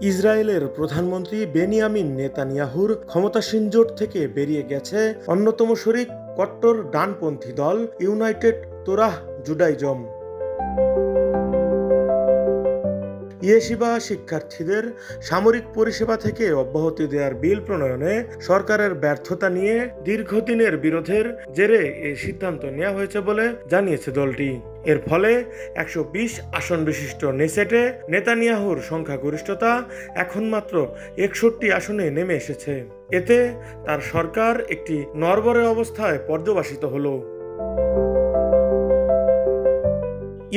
ইসরায়েলের প্রধানমন্ত্রী বেনিয়ামিন নেতানিয়াহুর ক্ষমতাসীন জোট থেকে বেরিয়ে গেছে অন্যতম শরিক কট্টর ডানপন্থী দল ইউনাইটেড তোরাহ জুডাইজম। ইয়েশিবা শিক্ষার্থীদের সামরিক পরিষেবা থেকে অব্যাহতি দেওয়ার বিল প্রণয়নে সরকারের ব্যর্থতা নিয়ে দীর্ঘদিনের বিরোধের জেরে এই সিদ্ধান্ত নেওয়া হয়েছে বলে জানিয়েছে দলটি। এর ফলে 120 আসন বিশিষ্ট নেসেটে নেতানিয়াহুর সংখ্যাগরিষ্ঠতা এখন মাত্র 61 আসনে নেমে এসেছে। এতে তার সরকার একটি নড়বড়ে অবস্থায় পর্যবসিত হলো।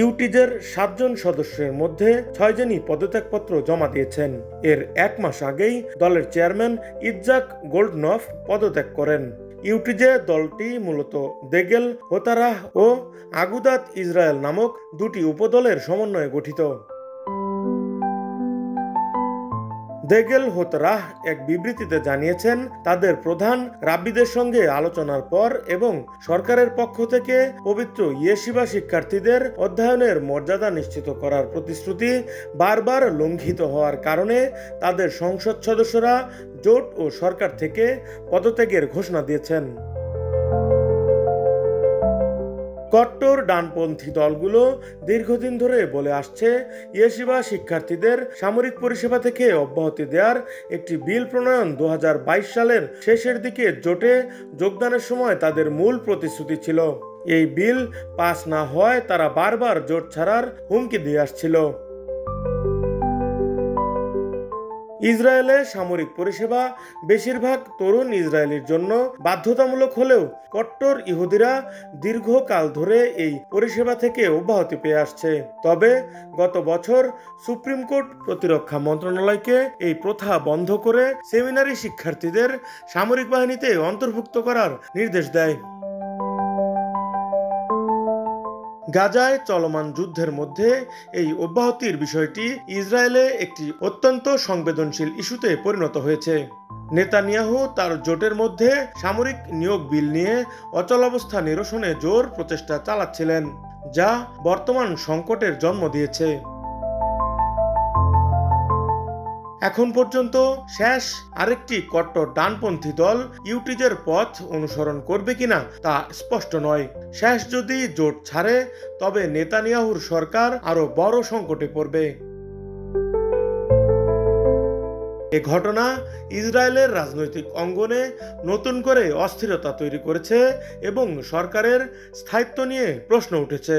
ইউটিজের 7 জন সদস্যের মধ্যে 6 জনই পদত্যাগপত্র জমা দিয়েছেন। এর 1 মাস আগেই দলের চেয়ারম্যান ইৎজাক গোল্ডনফ পদত্যাগ করেন। ইউটিজে দলটি মূলত দেগেল হোতারাহ ও আগুদাত ইসরায়েল নামক দুটি উপদলের সমন্বয়ে গঠিত। দেগেল হোতারাহ এক বিবৃতিতে জানিয়েছেন, তাদের প্রধান রাব্বিদের সঙ্গে আলোচনার পর এবং সরকারের পক্ষ থেকে পবিত্র ইয়েশিবা শিক্ষার্থীদের অধ্যয়নের মর্যাদা নিশ্চিত করার প্রতিশ্রুতি বারবার লঙ্ঘিত হওয়ার কারণে তাদের সংসদ সদস্যরা জোট ও সরকার থেকে পদত্যাগের ঘোষণা দিয়েছেন। কট্টর ডানপন্থী দলগুলো দীর্ঘদিন ধরে বলে আসছে, ইয়েশিবা শিক্ষার্থীদের সামরিক পরিষেবা থেকে অব্যাহতি দেওয়ার একটি বিল প্রণয়ন 2022 সালের শেষের দিকে জোটে যোগদানের সময় তাদের মূল প্রতিশ্রুতি ছিল। এই বিল পাস না হওয়ায় তারা বারবার জোট ছাড়ার হুমকি দিয়ে আসছিল। ইসরায়েলে সামরিক পরিষেবা বেশিরভাগ তরুণ ইসরায়েলির জন্য বাধ্যতামূলক হলেও কট্টর ইহুদিরা দীর্ঘকাল ধরে এই পরিষেবা থেকে অব্যাহতি পেয়ে আসছে। তবে গত বছর সুপ্রিম কোর্ট প্রতিরক্ষা মন্ত্রণালয়কে এই প্রথা বন্ধ করে সেমিনারি শিক্ষার্থীদের সামরিক বাহিনীতে অন্তর্ভুক্ত করার নির্দেশ দেয়। গাজায় চলমান যুদ্ধের মধ্যে এই অব্যাহতির বিষয়টি ইসরায়েলে একটি অত্যন্ত সংবেদনশীল ইস্যুতে পরিণত হয়েছে। নেতানিয়াহু তার জোটের মধ্যে সামরিক নিয়োগ বিল নিয়ে অচলাবস্থা নিরসনে জোর প্রচেষ্টা চালাচ্ছিলেন, যা বর্তমান সংকটের জন্ম দিয়েছে। এখন পর্যন্ত শেষ আরেকটি কট্টর ডানপন্থী দল ইউটিজের পথ অনুসরণ করবে কিনা তা স্পষ্ট নয়। শেষ যদি জোট ছাড়ে তবে নেতানিয়াহুর সরকার আরো বড় সংকটে পড়বে। এ ঘটনা ইসরায়েলের রাজনৈতিক অঙ্গনে নতুন করে অস্থিরতা তৈরি করেছে এবং সরকারের স্থায়িত্ব নিয়ে প্রশ্ন উঠেছে।